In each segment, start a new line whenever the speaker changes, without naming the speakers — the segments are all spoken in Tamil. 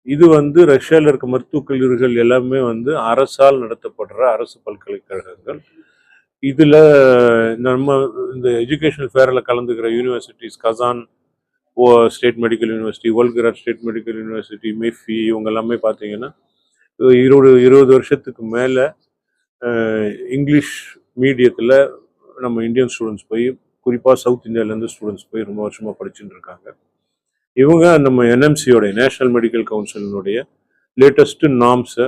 இது வந்து ரஷ்யாவில் இருக்க மருத்துவக் கல்லூரிகள் எல்லாமே வந்து அரசால் நடத்தப்படுற அரசு பல்கலைக்கழகங்கள். இதில் நம்ம இந்த எஜுகேஷனல் ஃபேரில் கலந்துக்கிற universities Kazan State Medical University, Volgograd State Medical University, MEPhI, இவங்க எல்லாமே பார்த்தீங்கன்னா 20 வருஷத்துக்கு மேலே இங்கிலீஷ் மீடியத்தில் நம்ம இந்தியன் ஸ்டூடெண்ட்ஸ் போய், குறிப்பாக சவுத் இந்தியாவிலேருந்து ஸ்டூடெண்ட்ஸ் போய் ரொம்ப வருஷமாக படிச்சுட்டு இருக்காங்க. இவங்க நம்ம என்எம்சியோடைய நேஷனல் மெடிக்கல் கவுன்சிலினுடைய லேட்டஸ்ட்டு நார்ம்ஸை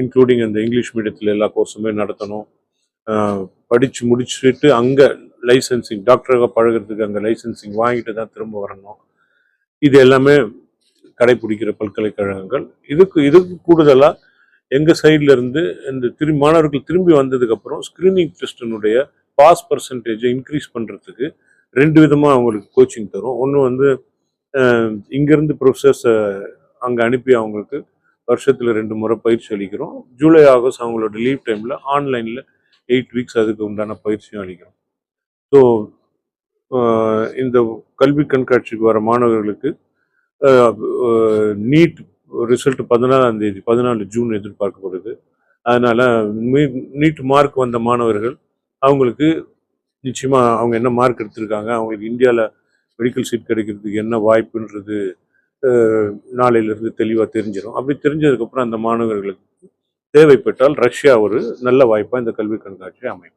இன்க்ளூடிங் அந்த இங்கிலீஷ் மீடியத்தில் எல்லா கோர்ஸுமே நடத்தணும், படித்து முடிச்சுட்டு அங்கே லைசன்சிங் டாக்டராக பழகிறதுக்கு அங்கே லைசன்சிங் வாங்கிட்டு தான் திரும்ப வரணும். இது எல்லாமே கடைபிடிக்கிற பல்கலைக்கழகங்கள். இதுக்கு கூடுதலாக எங்கள் சைடில் இருந்து இந்த மாணவர்கள் திரும்பி வந்ததுக்கப்புறம் ஸ்க்ரீனிங் டெஸ்டினுடைய பாஸ் பர்சன்டேஜை இன்க்ரீஸ் பண்ணுறதுக்கு 2 விதமாக அவங்களுக்கு கோச்சிங் தரும். ஒன்று வந்து இங்கேருந்து ப்ரொஃபஸர்ஸை அங்கே அனுப்பி அவங்களுக்கு வருஷத்தில் 2 முறை பயிற்சி அளிக்கிறோம். ஜூலை ஆகஸ்ட் அவங்களோட லீவ் டைமில் ஆன்லைனில் 8 வீக்ஸ் அதுக்கு உண்டான பயிற்சியும் அளிக்கிறோம். ஸோ இந்த கல்வி கண்காட்சிக்கு வர மாணவர்களுக்கு நீட் ரிசல்ட் 14 ஜூன் எதிர்பார்க்கப்படுது. அதனால் நீட் மார்க் வந்த மாணவர்கள் அவங்களுக்கு நிச்சயமாக அவங்க என்ன மார்க் எடுத்திருக்காங்க, அவங்களுக்கு இந்தியாவில் மெடிக்கல் சீட் கிடைக்கிறதுக்கு என்ன வாய்ப்புன்றது நாளையிலிருந்து தெளிவாக தெரிஞ்சிடும். அப்படி தெரிஞ்சதுக்கப்புறம் அந்த மாணவர்களுக்கு தேவைப்பட்டால் ரஷ்யா ஒரு நல்ல வாய்ப்பாக இந்த கல்வி கண்காட்சி அமையும்.